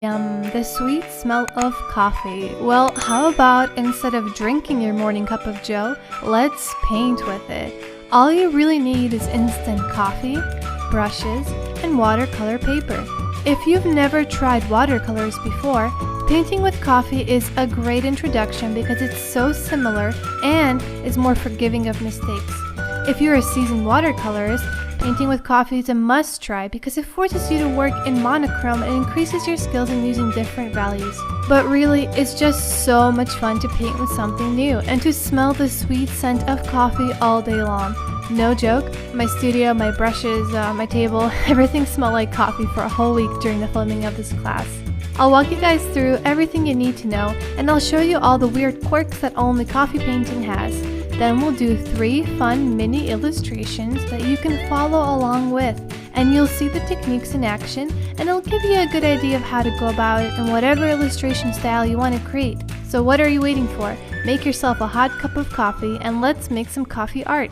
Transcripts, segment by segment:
The sweet smell of coffee. Well, how about instead of drinking your morning cup of joe, let's paint with it. All you really need is instant coffee, brushes, and watercolor paper. If you've never tried watercolors before, painting with coffee is a great introduction because it's so similar and is more forgiving of mistakes. If you're a seasoned watercolorist, painting with coffee is a must-try because it forces you to work in monochrome and increases your skills in using different values. But really, it's just so much fun to paint with something new and to smell the sweet scent of coffee all day long. No joke, my studio, my brushes, my table, everything smelled like coffee for a whole week during the filming of this class. I'll walk you guys through everything you need to know, and I'll show you all the weird quirks that only coffee painting has. Then we'll do 3 fun mini illustrations that you can follow along with, and you'll see the techniques in action, and it'll give you a good idea of how to go about it in whatever illustration style you want to create. So what are you waiting for? Make yourself a hot cup of coffee and let's make some coffee art.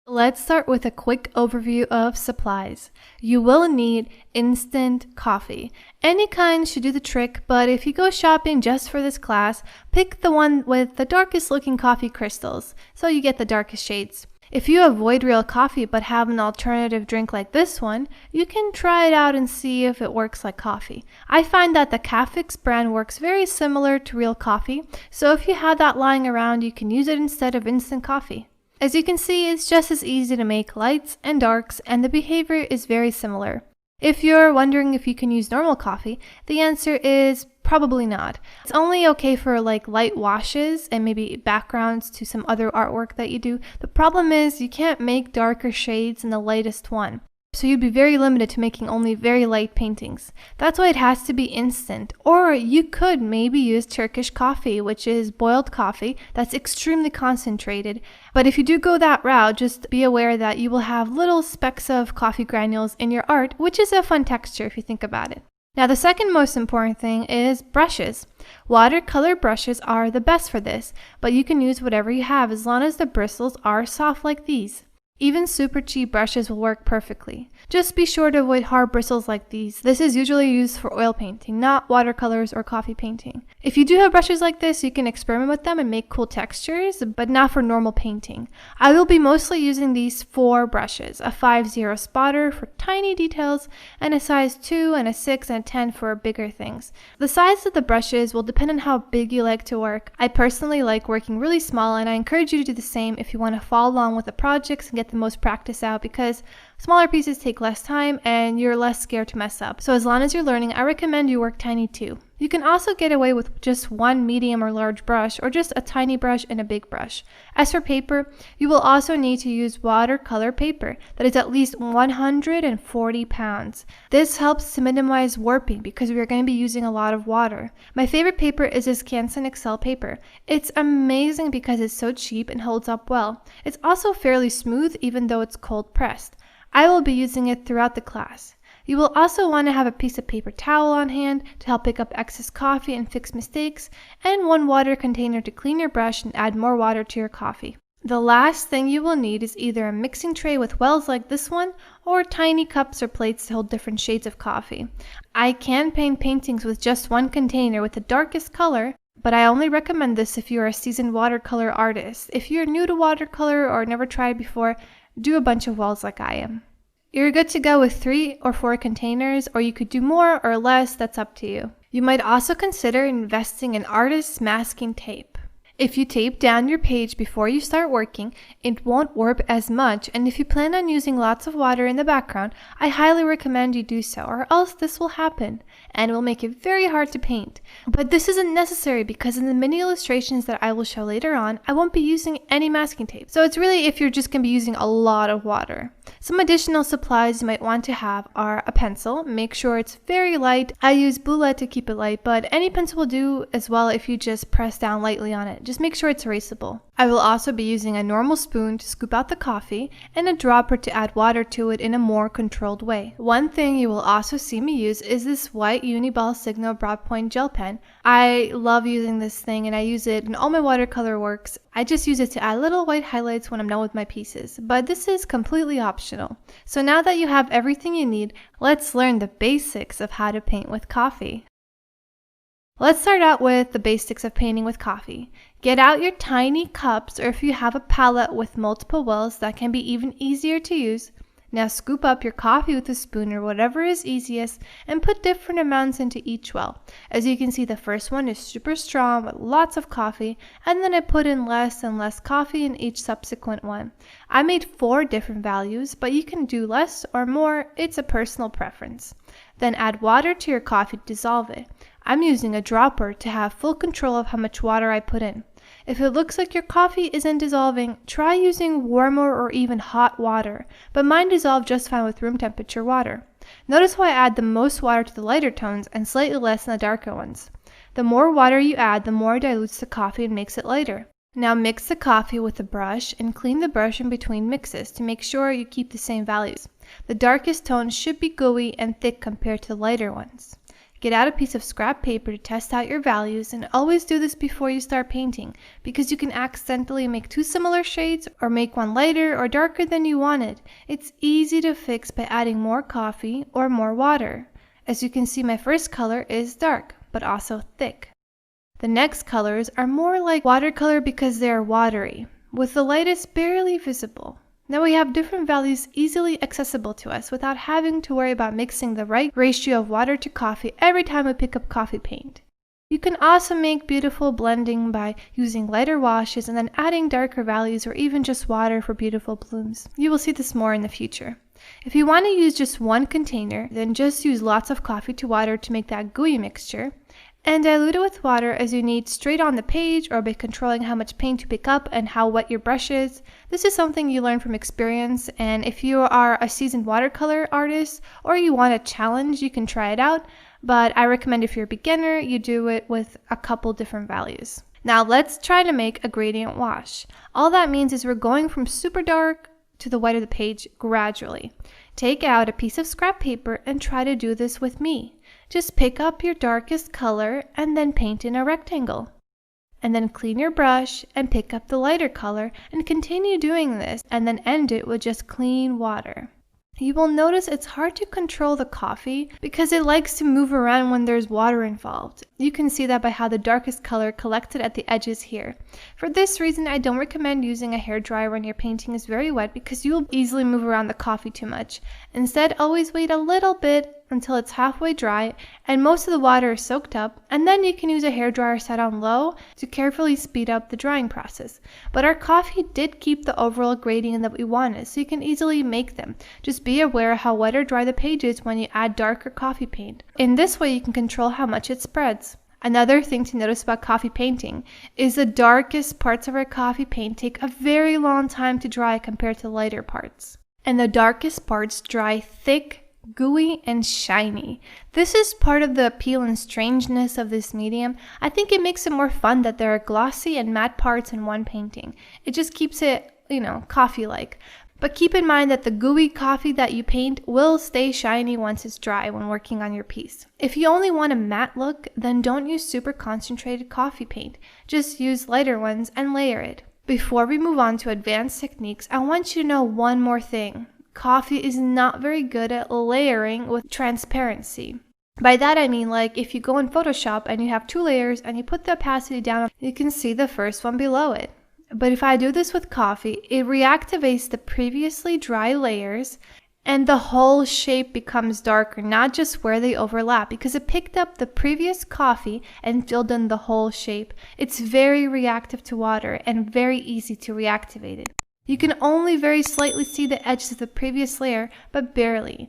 Let's start with a quick overview of supplies. You will need instant coffee. Any kind should do the trick, but if you go shopping just for this class, pick the one with the darkest looking coffee crystals, so you get the darkest shades. If you avoid real coffee but have an alternative drink like this one, you can try it out and see if it works like coffee. I find that the Cafix brand works very similar to real coffee, so if you have that lying around, you can use it instead of instant coffee. As you can see, it's just as easy to make lights and darks, and the behavior is very similar. If you're wondering if you can use normal coffee, the answer is probably not. It's only okay for like light washes and maybe backgrounds to some other artwork that you do. The problem is you can't make darker shades in the lightest one. So you'd be very limited to making only very light paintings. That's why it has to be instant. Or you could maybe use Turkish coffee, which is boiled coffee that's extremely concentrated. But if you do go that route, just be aware that you will have little specks of coffee granules in your art, which is a fun texture if you think about it. Now the second most important thing is brushes. Watercolor brushes are the best for this, but you can use whatever you have as long as the bristles are soft like these. Even super cheap brushes will work perfectly. Just be sure to avoid hard bristles like these. This is usually used for oil painting, not watercolors or coffee painting. If you do have brushes like this, you can experiment with them and make cool textures, but not for normal painting. I will be mostly using these 4 brushes, a 5-0 spotter for tiny details, and a size 2 and a 6 and a 10 for bigger things. The size of the brushes will depend on how big you like to work. I personally like working really small, and I encourage you to do the same if you want to follow along with the projects and get the most practice out, because smaller pieces take less time and you're less scared to mess up. So as long as you're learning, I recommend you work tiny too. You can also get away with just one medium or large brush, or just a tiny brush and a big brush. As for paper, you will also need to use watercolor paper that is at least 140 pounds. This helps to minimize warping because we are going to be using a lot of water. My favorite paper is this Canson Excel paper. It's amazing because it's so cheap and holds up well. It's also fairly smooth even though it's cold pressed. I will be using it throughout the class. You will also want to have a piece of paper towel on hand to help pick up excess coffee and fix mistakes, and 1 water container to clean your brush and add more water to your coffee. The last thing you will need is either a mixing tray with wells like this one, or tiny cups or plates to hold different shades of coffee. I can paint paintings with just 1 container with the darkest color, but I only recommend this if you are a seasoned watercolor artist. If you're new to watercolor or never tried before, do a bunch of wells like I am. You're good to go with 3 or 4 containers, or you could do more or less, that's up to you. You might also consider investing in artist's masking tape. If you tape down your page before you start working, it won't warp as much, and if you plan on using lots of water in the background, I highly recommend you do so, or else this will happen, and it will make it very hard to paint. But this isn't necessary because in the mini illustrations that I will show later on, I won't be using any masking tape. So it's really if you're just going to be using a lot of water. Some additional supplies you might want to have are a pencil. Make sure it's very light. I use blue lead to keep it light, but any pencil will do as well if you just press down lightly on it. Just make sure it's erasable. I will also be using a normal spoon to scoop out the coffee and a dropper to add water to it in a more controlled way. One thing you will also see me use is this white Uniball Signal Broadpoint gel pen. I love using this thing and I use it in all my watercolor works. I just use it to add little white highlights when I'm done with my pieces, but this is completely optional. So now that you have everything you need, let's learn the basics of how to paint with coffee. Let's start out with the basics of painting with coffee. Get out your tiny cups, or if you have a palette with multiple wells, that can be even easier to use. Now scoop up your coffee with a spoon or whatever is easiest and put different amounts into each well. As you can see, the first one is super strong with lots of coffee, and then I put in less and less coffee in each subsequent one. I made 4 different values, but you can do less or more, it's a personal preference. Then add water to your coffee to dissolve it. I'm using a dropper to have full control of how much water I put in. If it looks like your coffee isn't dissolving, try using warmer or even hot water, but mine dissolved just fine with room temperature water. Notice how I add the most water to the lighter tones and slightly less in the darker ones. The more water you add, the more it dilutes the coffee and makes it lighter. Now mix the coffee with a brush and clean the brush in between mixes to make sure you keep the same values. The darkest tones should be gooey and thick compared to the lighter ones. Get out a piece of scrap paper to test out your values, and always do this before you start painting because you can accidentally make 2 similar shades or make one lighter or darker than you wanted. It's easy to fix by adding more coffee or more water. As you can see, my first color is dark but also thick. The next colors are more like watercolor because they are watery, with the lightest barely visible. Now we have different values easily accessible to us without having to worry about mixing the right ratio of water to coffee every time we pick up coffee paint. You can also make beautiful blending by using lighter washes and then adding darker values or even just water for beautiful blooms. You will see this more in the future. If you want to use just one container, then just use lots of coffee to water to make that gooey mixture, and dilute it with water as you need straight on the page or by controlling how much paint to pick up and how wet your brush is. This is something you learn from experience, and if you are a seasoned watercolor artist or you want a challenge, you can try it out, but I recommend if you're a beginner, you do it with a couple different values. Now let's try to make a gradient wash. All that means is we're going from super dark to the white of the page gradually. Take out a piece of scrap paper and try to do this with me. Just pick up your darkest color and then paint in a rectangle. And then clean your brush and pick up the lighter color and continue doing this and then end it with just clean water. You will notice it's hard to control the coffee because it likes to move around when there's water involved. You can see that by how the darkest color collected at the edges here. For this reason, I don't recommend using a hairdryer when your painting is very wet because you will easily move around the coffee too much. Instead, always wait a little bit until it's halfway dry and most of the water is soaked up, and then you can use a hairdryer set on low to carefully speed up the drying process. But our coffee did keep the overall gradient that we wanted, so you can easily make them. Just be aware how wet or dry the page is when you add darker coffee paint. In this way, you can control how much it spreads. Another thing to notice about coffee painting is the darkest parts of our coffee paint take a very long time to dry compared to the lighter parts. And the darkest parts dry thick, gooey, and shiny. This is part of the appeal and strangeness of this medium. I think it makes it more fun that there are glossy and matte parts in one painting. It just keeps it, coffee-like. But keep in mind that the gooey coffee that you paint will stay shiny once it's dry when working on your piece. If you only want a matte look, then don't use super concentrated coffee paint. Just use lighter ones and layer it. Before we move on to advanced techniques, I want you to know one more thing. Coffee is not very good at layering with transparency. By that I mean, like, if you go in Photoshop and you have 2 layers and you put the opacity down, you can see the first one below it. But if I do this with coffee, it reactivates the previously dry layers and the whole shape becomes darker, not just where they overlap, because it picked up the previous coffee and filled in the whole shape. It's very reactive to water and very easy to reactivate it. You can only very slightly see the edges of the previous layer, but barely.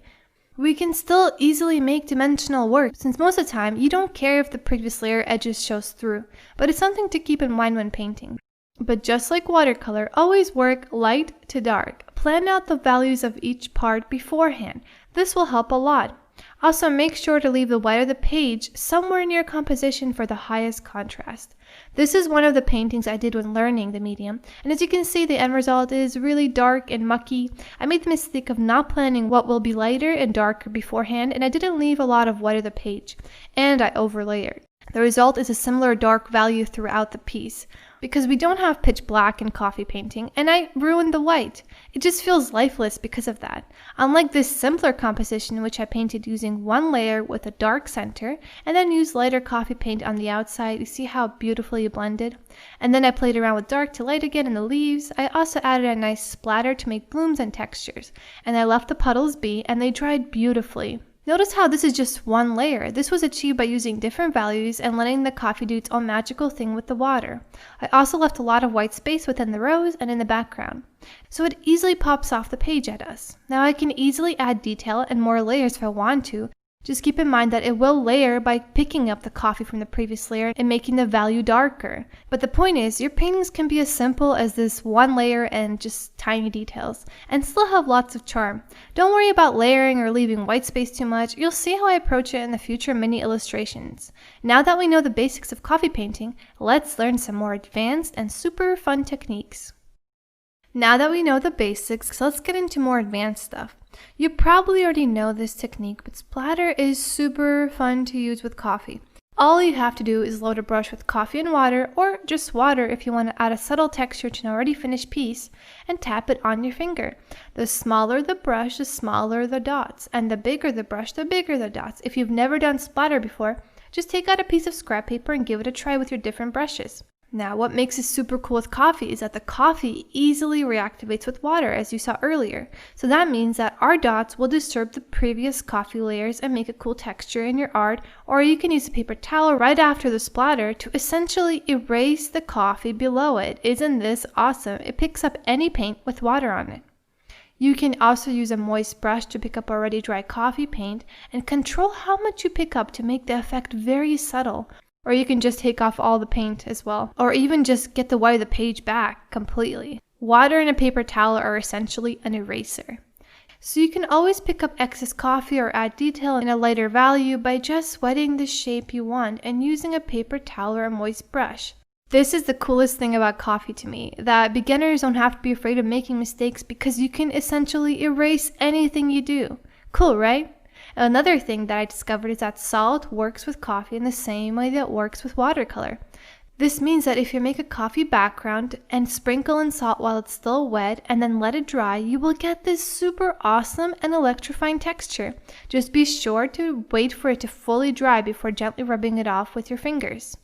We can still easily make dimensional work, since most of the time you don't care if the previous layer edges shows through, but it's something to keep in mind when painting. But just like watercolor, always work light to dark. Plan out the values of each part beforehand. This will help a lot. Also, make sure to leave the white of the page somewhere near composition for the highest contrast. This is one of the paintings I did when learning the medium, and as you can see, the end result is really dark and mucky. I made the mistake of not planning what will be lighter and darker beforehand, and I didn't leave a lot of white of the page, and I overlayered. The result is a similar dark value throughout the piece, because we don't have pitch black in coffee painting, and I ruined the white. It just feels lifeless because of that. Unlike this simpler composition, which I painted using one layer with a dark center, and then used lighter coffee paint on the outside. You see how beautifully it blended? And then I played around with dark to light again in the leaves. I also added a nice splatter to make blooms and textures, and I left the puddles be, and they dried beautifully. Notice how this is just one layer. This was achieved by using different values and letting the coffee do its own magical thing with the water. I also left a lot of white space within the rows and in the background, so it easily pops off the page at us. Now I can easily add detail and more layers if I want to. Just keep in mind that it will layer by picking up the coffee from the previous layer and making the value darker. But the point is, your paintings can be as simple as this one layer and just tiny details, and still have lots of charm. Don't worry about layering or leaving white space too much. You'll see how I approach it in the future mini illustrations. Now that we know the basics of coffee painting, let's learn some more advanced and super fun techniques. Now that we know the basics, let's get into more advanced stuff. You probably already know this technique, but splatter is super fun to use with coffee. All you have to do is load a brush with coffee and water, or just water if you want to add a subtle texture to an already finished piece, and tap it on your finger. The smaller the brush, the smaller the dots, and the bigger the brush, the bigger the dots. If you've never done splatter before, just take out a piece of scrap paper and give it a try with your different brushes. Now, what makes it super cool with coffee is that the coffee easily reactivates with water, as you saw earlier. So that means that our dots will disturb the previous coffee layers and make a cool texture in your art, or you can use a paper towel right after the splatter to essentially erase the coffee below it. Isn't this awesome? It picks up any paint with water on it. You can also use a moist brush to pick up already dry coffee paint and control how much you pick up to make the effect very subtle. Or you can just take off all the paint as well, or even just get the white of the page back completely. Water and a paper towel are essentially an eraser. So you can always pick up excess coffee or add detail in a lighter value by just wetting the shape you want and using a paper towel or a moist brush. This is the coolest thing about coffee to me, that beginners don't have to be afraid of making mistakes because you can essentially erase anything you do. Cool, right? Another thing that I discovered is that salt works with coffee in the same way that it works with watercolor. This means that if you make a coffee background and sprinkle in salt while it's still wet and then let it dry, you will get this super awesome and electrifying texture. Just be sure to wait for it to fully dry before gently rubbing it off with your fingers.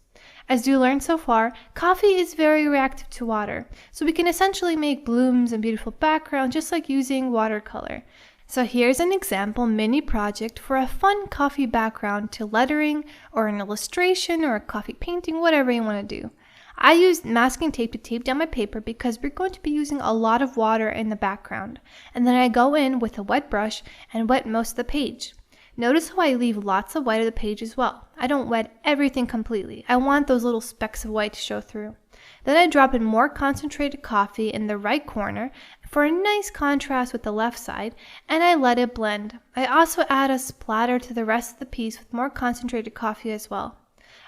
As you learned so far, coffee is very reactive to water, so we can essentially make blooms and beautiful backgrounds just like using watercolor. So here's an example mini project for a fun coffee background to lettering or an illustration or a coffee painting, whatever you want to do. I used masking tape to tape down my paper because we're going to be using a lot of water in the background. And then I go in with a wet brush and wet most of the page. Notice how I leave lots of white of the page as well. I don't wet everything completely. I want those little specks of white to show through. Then I drop in more concentrated coffee in the right corner for a nice contrast with the left side, and I let it blend. I also add a splatter to the rest of the piece with more concentrated coffee as well.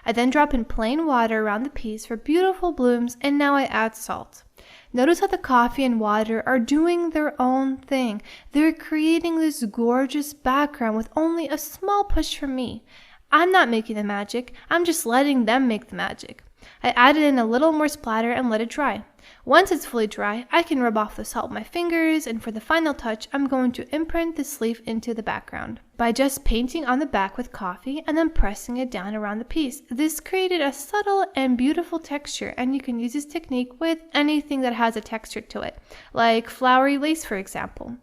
I then drop in plain water around the piece for beautiful blooms, and now I add salt. Notice how the coffee and water are doing their own thing. They're creating this gorgeous background with only a small push from me. I'm not making the magic, I'm just letting them make the magic. I added in a little more splatter and let it dry. Once it's fully dry, I can rub off the salt with my fingers, and for the final touch, I'm going to imprint this leaf into the background by just painting on the back with coffee and then pressing it down around the piece. This created a subtle and beautiful texture, and you can use this technique with anything that has a texture to it, like flowery lace, for example.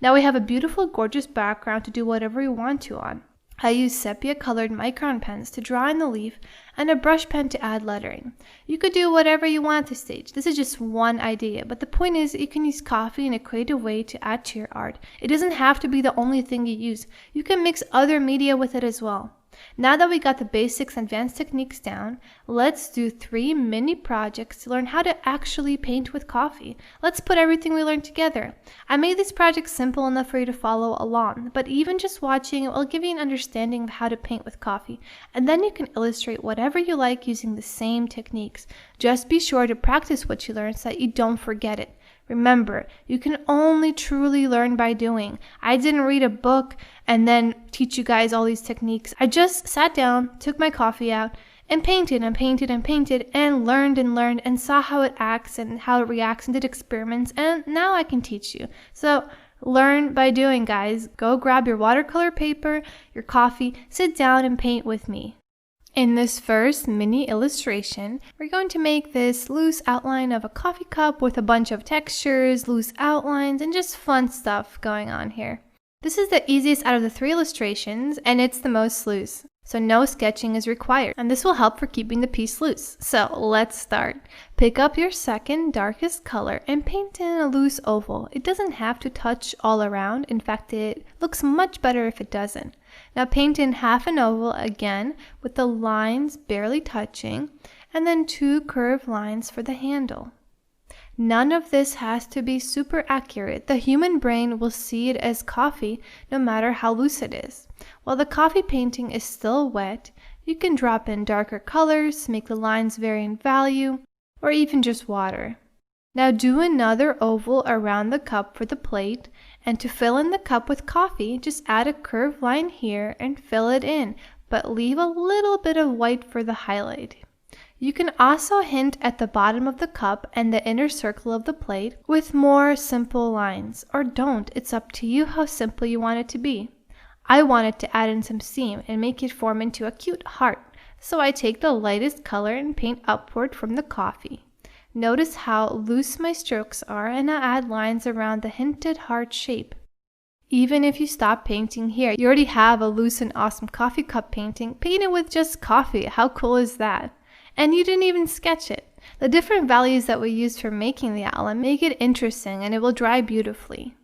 Now we have a beautiful, gorgeous background to do whatever we want to on. I use sepia-colored micron pens to draw in the leaf and a brush pen to add lettering. You could do whatever you want at this stage. This is just one idea, but the point is you can use coffee in a creative way to add to your art. It doesn't have to be the only thing you use. You can mix other media with it as well. Now that we got the basics and advanced techniques down, let's do 3 mini projects to learn how to actually paint with coffee. Let's put everything we learned together. I made these projects simple enough for you to follow along, but even just watching it will give you an understanding of how to paint with coffee, and then you can illustrate whatever you like using the same techniques. Just be sure to practice what you learned so that you don't forget it. Remember, you can only truly learn by doing. I didn't read a book and then teach you guys all these techniques. I just sat down, took my coffee out, and painted and painted and painted and learned and saw how it acts and how it reacts and did experiments, and now I can teach you. So learn by doing, guys. Go grab your watercolor paper, your coffee, sit down and paint with me. In this first mini illustration, we're going to make this loose outline of a coffee cup with a bunch of textures, loose outlines, and just fun stuff going on here. This is the easiest out of the 3 illustrations, and it's the most loose, so no sketching is required, and this will help for keeping the piece loose. So let's start. Pick up your second darkest color and paint in a loose oval. It doesn't have to touch all around. In fact, it looks much better if it doesn't. Now paint in half an oval again with the lines barely touching, and then 2 curved lines for the handle. None of this has to be super accurate. The human brain will see it as coffee no matter how loose it is. While the coffee painting is still wet, you can drop in darker colors, make the lines vary in value, or even just water. Now do another oval around the cup for the plate, and to fill in the cup with coffee, just add a curved line here and fill it in, but leave a little bit of white for the highlight. You can also hint at the bottom of the cup and the inner circle of the plate with more simple lines, or don't. It's up to you how simple you want it to be. I wanted to add in some seam and make it form into a cute heart, so I take the lightest color and paint upward from the coffee. Notice how loose my strokes are, and I add lines around the hinted heart shape. Even if you stop painting here, you already have a loose and awesome coffee cup painting painted with just coffee. How cool is that? And you didn't even sketch it. The different values that we used for making the outline make it interesting, and it will dry beautifully.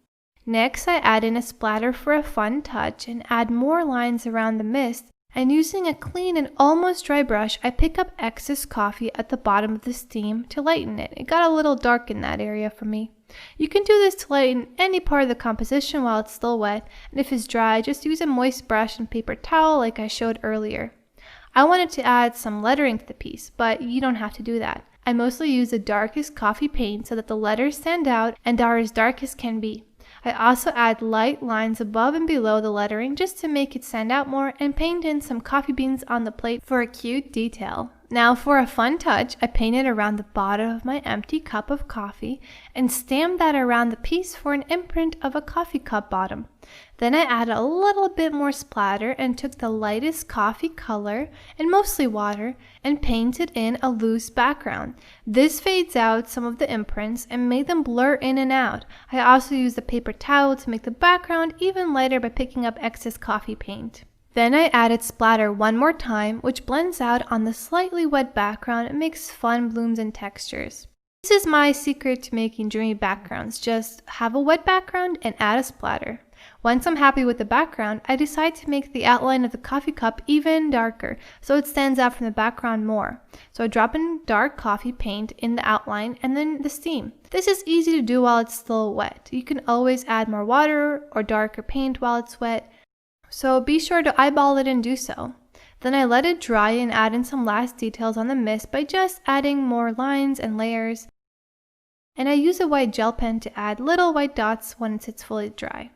Next, I add in a splatter for a fun touch and add more lines around the mist, and using a clean and almost dry brush, I pick up excess coffee at the bottom of the steam to lighten it. It got a little dark in that area for me. You can do this to lighten any part of the composition while it's still wet, and if it's dry, just use a moist brush and paper towel like I showed earlier. I wanted to add some lettering to the piece, but you don't have to do that. I mostly use the darkest coffee paint so that the letters stand out and are as dark as can be. I also add light lines above and below the lettering just to make it stand out more, and paint in some coffee beans on the plate for a cute detail. Now for a fun touch, I painted around the bottom of my empty cup of coffee and stamped that around the piece for an imprint of a coffee cup bottom. Then I added a little bit more splatter and took the lightest coffee color, and mostly water, and painted in a loose background. This fades out some of the imprints and made them blur in and out. I also used a paper towel to make the background even lighter by picking up excess coffee paint. Then I added splatter one more time, which blends out on the slightly wet background and makes fun blooms and textures. This is my secret to making dreamy backgrounds. Just have a wet background and add a splatter. Once I'm happy with the background, I decide to make the outline of the coffee cup even darker so it stands out from the background more. So I drop in dark coffee paint in the outline and then the steam. This is easy to do while it's still wet. You can always add more water or darker paint while it's wet, so be sure to eyeball it and do so. Then I let it dry and add in some last details on the mist by just adding more lines and layers. And I use a white gel pen to add little white dots once it's fully dry.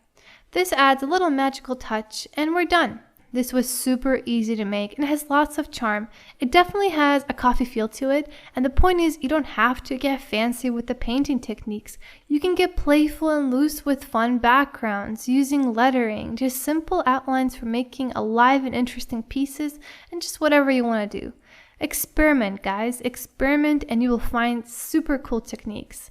This adds a little magical touch, and we're done. This was super easy to make and has lots of charm. It definitely has a coffee feel to it, and the point is you don't have to get fancy with the painting techniques. You can get playful and loose with fun backgrounds, using lettering, just simple outlines for making alive and interesting pieces, and just whatever you want to do. Experiment, guys. Experiment and you will find super cool techniques.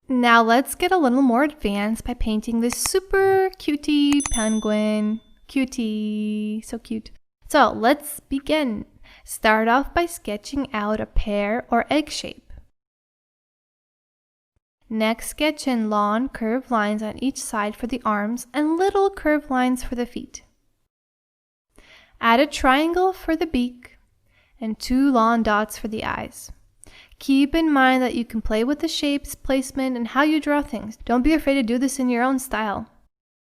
Now let's get a little more advanced by painting this super cutie penguin. Cutie, so cute. So let's begin. Start off by sketching out a pear or egg shape. Next, sketch in long curved lines on each side for the arms and little curved lines for the feet. Add a triangle for the beak and 2 long dots for the eyes. Keep in mind that you can play with the shapes, placement, and how you draw things. Don't be afraid to do this in your own style.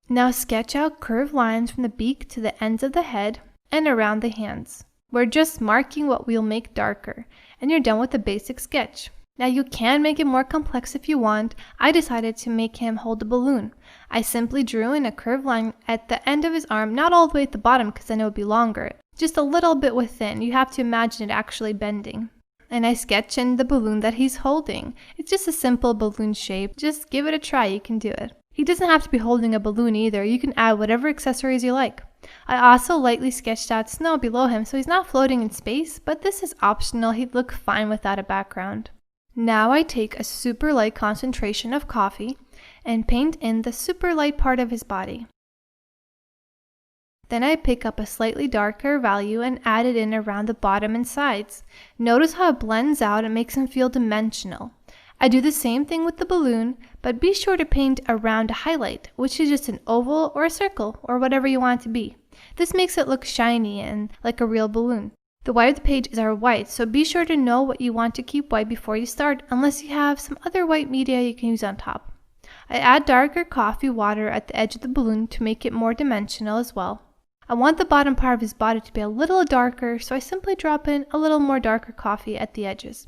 Now sketch out curved lines from the beak to the ends of the head and around the hands. We're just marking what we'll make darker, and you're done with the basic sketch. Now you can make it more complex if you want. I decided to make him hold a balloon. I simply drew in a curved line at the end of his arm, not all the way at the bottom because then it would be longer, just a little bit within. You have to imagine it actually bending. And I sketch in the balloon that he's holding. It's just a simple balloon shape. Just give it a try, you can do it. He doesn't have to be holding a balloon either. You can add whatever accessories you like. I also lightly sketched out snow below him so he's not floating in space, but this is optional. He'd look fine without a background. Now I take a super light concentration of coffee and paint in the super light part of his body. Then I pick up a slightly darker value and add it in around the bottom and sides. Notice how it blends out and makes him feel dimensional. I do the same thing with the balloon, but be sure to paint around a highlight, which is just an oval or a circle or whatever you want it to be. This makes it look shiny and like a real balloon. The white of the pages are white, so be sure to know what you want to keep white before you start, unless you have some other white media you can use on top. I add darker coffee water at the edge of the balloon to make it more dimensional as well. I want the bottom part of his body to be a little darker, so I simply drop in a little more darker coffee at the edges.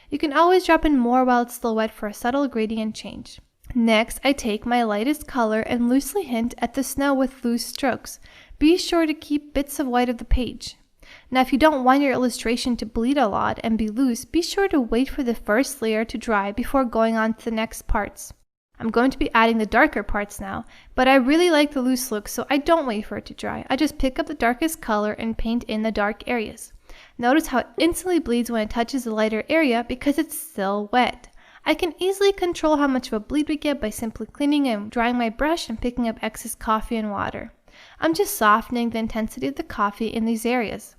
You can always drop in more while it's still wet for a subtle gradient change. Next, I take my lightest color and loosely hint at the snow with loose strokes. Be sure to keep bits of white of the page. Now, if you don't want your illustration to bleed a lot and be loose, be sure to wait for the first layer to dry before going on to the next parts. I'm going to be adding the darker parts now, but I really like the loose look, so I don't wait for it to dry. I just pick up the darkest color and paint in the dark areas. Notice how it instantly bleeds when it touches the lighter area because it's still wet. I can easily control how much of a bleed we get by simply cleaning and drying my brush and picking up excess coffee and water. I'm just softening the intensity of the coffee in these areas.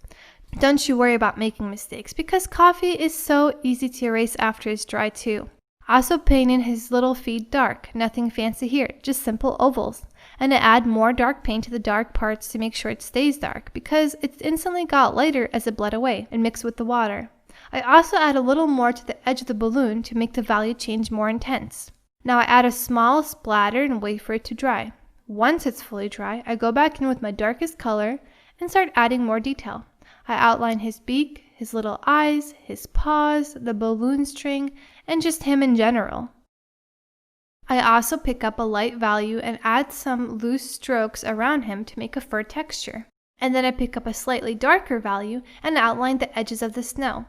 Don't you worry about making mistakes because coffee is so easy to erase after it's dry too. Also paint in his little feet dark, nothing fancy here, just simple ovals. And I add more dark paint to the dark parts to make sure it stays dark because it instantly got lighter as it bled away and mixed with the water. I also add a little more to the edge of the balloon to make the value change more intense. Now I add a small splatter and wait for it to dry. Once it's fully dry, I go back in with my darkest color and start adding more detail. I outline his beak, his little eyes, his paws, the balloon string, and just him in general. I also pick up a light value and add some loose strokes around him to make a fur texture. And then I pick up a slightly darker value and outline the edges of the snow.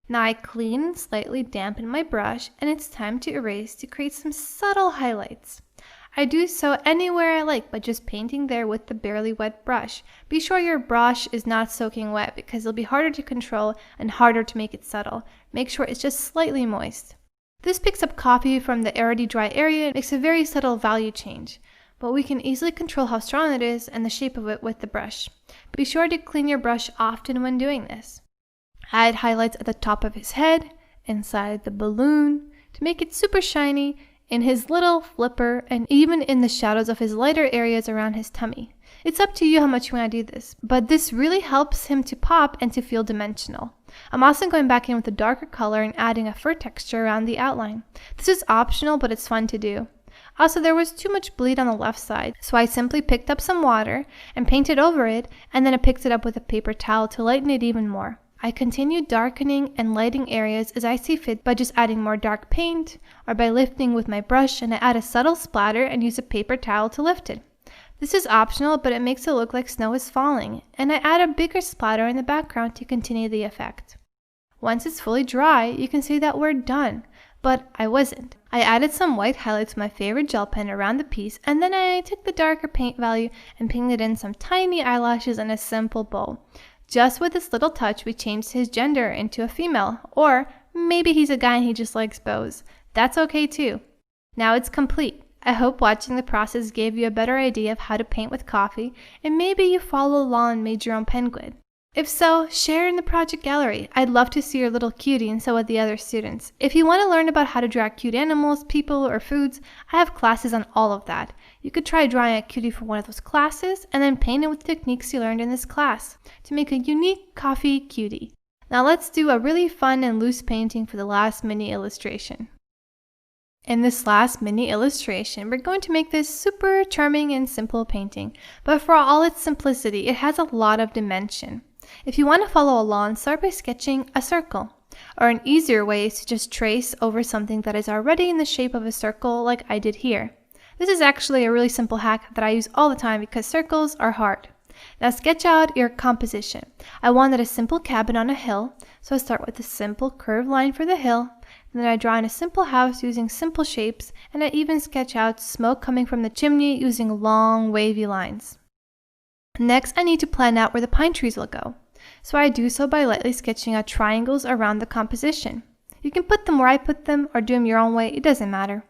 Now I clean and slightly dampen my brush and it's time to erase to create some subtle highlights. I do so anywhere I like by just painting there with the barely wet brush. Be sure your brush is not soaking wet because it'll be harder to control and harder to make it subtle. Make sure it's just slightly moist. This picks up coffee from the already dry area and makes a very subtle value change, but we can easily control how strong it is and the shape of it with the brush. Be sure to clean your brush often when doing this. Add highlights at the top of his head, inside the balloon, to make it super shiny, in his little flipper, and even in the shadows of his lighter areas around his tummy. It's up to you how much you want to do this, but this really helps him to pop and to feel dimensional. I'm also going back in with a darker color and adding a fur texture around the outline. This is optional, but it's fun to do. Also, there was too much bleed on the left side, so I simply picked up some water and painted over it, and then I picked it up with a paper towel to lighten it even more. I continue darkening and lighting areas as I see fit by just adding more dark paint or by lifting with my brush, and I add a subtle splatter and use a paper towel to lift it. This is optional, but it makes it look like snow is falling, and I add a bigger splatter in the background to continue the effect. Once it's fully dry, you can see that we're done, but I wasn't. I added some white highlights with my favorite gel pen around the piece, and then I took the darker paint value and painted in some tiny eyelashes and a simple bow. Just with this little touch, we changed his gender into a female, or maybe he's a guy and he just likes bows. That's okay too. Now it's complete. I hope watching the process gave you a better idea of how to paint with coffee, and maybe you follow along and made your own penguin. If so, share in the project gallery. I'd love to see your little cutie and so would the other students. If you want to learn about how to draw cute animals, people, or foods, I have classes on all of that. You could try drawing a cutie for one of those classes and then paint it with the techniques you learned in this class to make a unique coffee cutie. Now let's do a really fun and loose painting for the last mini illustration. In this last mini illustration, we're going to make this super charming and simple painting, but for all its simplicity, it has a lot of dimension. If you want to follow along, start by sketching a circle. Or an easier way is to just trace over something that is already in the shape of a circle like I did here. This is actually a really simple hack that I use all the time because circles are hard. Now sketch out your composition. I wanted a simple cabin on a hill, so I start with a simple curved line for the hill. And then I draw in a simple house using simple shapes, and I even sketch out smoke coming from the chimney using long wavy lines. Next, I need to plan out where the pine trees will go. So I do so by lightly sketching out triangles around the composition. You can put them where I put them or do them your own way, it doesn't matter.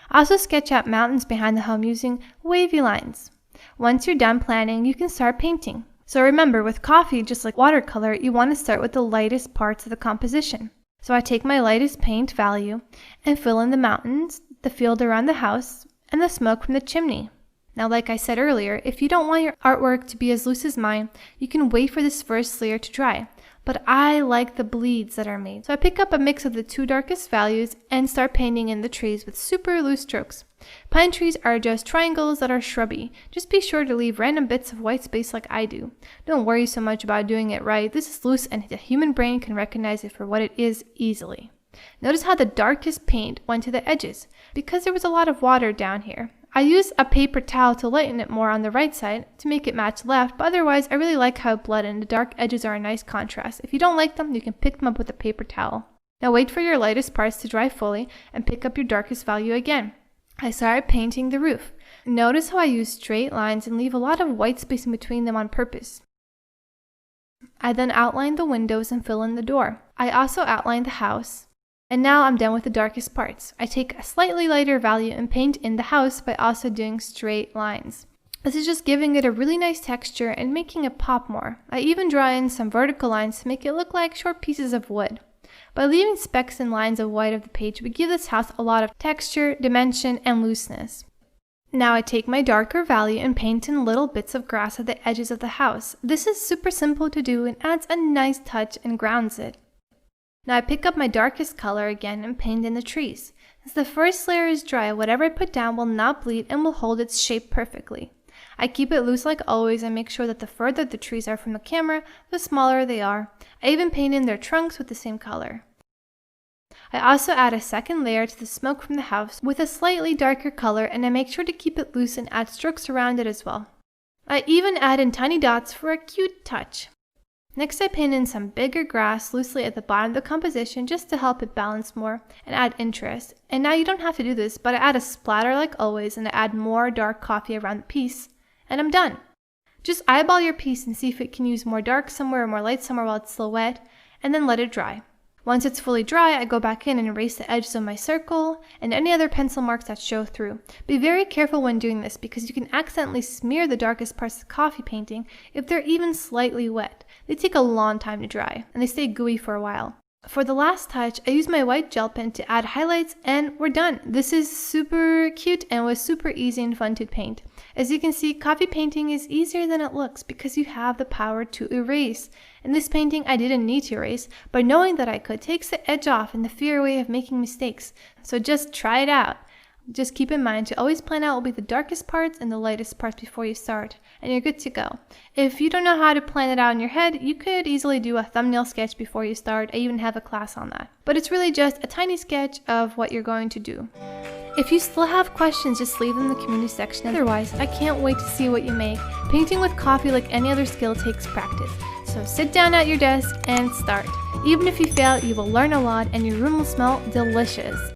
I also sketch out mountains behind the home using wavy lines. Once you're done planning, you can start painting. So remember, with coffee, just like watercolor, you want to start with the lightest parts of the composition. So I take my lightest paint value and fill in the mountains, the field around the house, and the smoke from the chimney. Now, like I said earlier, if you don't want your artwork to be as loose as mine, you can wait for this first layer to dry. But I like the bleeds that are made. So I pick up a mix of the two darkest values and start painting in the trees with super loose strokes. Pine trees are just triangles that are shrubby. Just be sure to leave random bits of white space like I do. Don't worry so much about doing it right. This is loose and the human brain can recognize it for what it is easily. Notice how the darkest paint went to the edges, because there was a lot of water down here. I used a paper towel to lighten it more on the right side to make it match left, but otherwise I really like how it blended and the dark edges are a nice contrast. If you don't like them, you can pick them up with a paper towel. Now wait for your lightest parts to dry fully and pick up your darkest value again. I started painting the roof. Notice how I use straight lines and leave a lot of white space in between them on purpose. I then outline the windows and fill in the door. I also outline the house. And now I'm done with the darkest parts. I take a slightly lighter value and paint in the house by also doing straight lines. This is just giving it a really nice texture and making it pop more. I even draw in some vertical lines to make it look like short pieces of wood. By leaving specks and lines of white of the page, we give this house a lot of texture, dimension, and looseness. Now I take my darker value and paint in little bits of grass at the edges of the house. This is super simple to do and adds a nice touch and grounds it. Now I pick up my darkest color again and paint in the trees. As the first layer is dry, whatever I put down will not bleed and will hold its shape perfectly. I keep it loose like always and make sure that the further the trees are from the camera, the smaller they are. I even paint in their trunks with the same color. I also add a second layer to the smoke from the house with a slightly darker color, and I make sure to keep it loose and add strokes around it as well. I even add in tiny dots for a cute touch. Next I paint in some bigger grass loosely at the bottom of the composition just to help it balance more and add interest. And now you don't have to do this, but I add a splatter like always and I add more dark coffee around the piece, and I'm done. Just eyeball your piece and see if it can use more dark somewhere or more light somewhere while it's still wet, and then let it dry. Once it's fully dry, I go back in and erase the edges of my circle and any other pencil marks that show through. Be very careful when doing this because you can accidentally smear the darkest parts of the coffee painting if they're even slightly wet. They take a long time to dry and they stay gooey for a while. For the last touch, I use my white gel pen to add highlights and we're done. This is super cute and was super easy and fun to paint. As you can see, coffee painting is easier than it looks because you have the power to erase. In this painting, I didn't need to erase, but knowing that I could takes the edge off and the fear away of making mistakes. So just try it out. Just keep in mind to always plan out what will be the darkest parts and the lightest parts before you start, and you're good to go. If you don't know how to plan it out in your head, you could easily do a thumbnail sketch before you start. I even have a class on that. But it's really just a tiny sketch of what you're going to do. If you still have questions, just leave them in the community section. Otherwise, I can't wait to see what you make. Painting with coffee, like any other skill, takes practice. So sit down at your desk and start. Even if you fail, you will learn a lot and your room will smell delicious.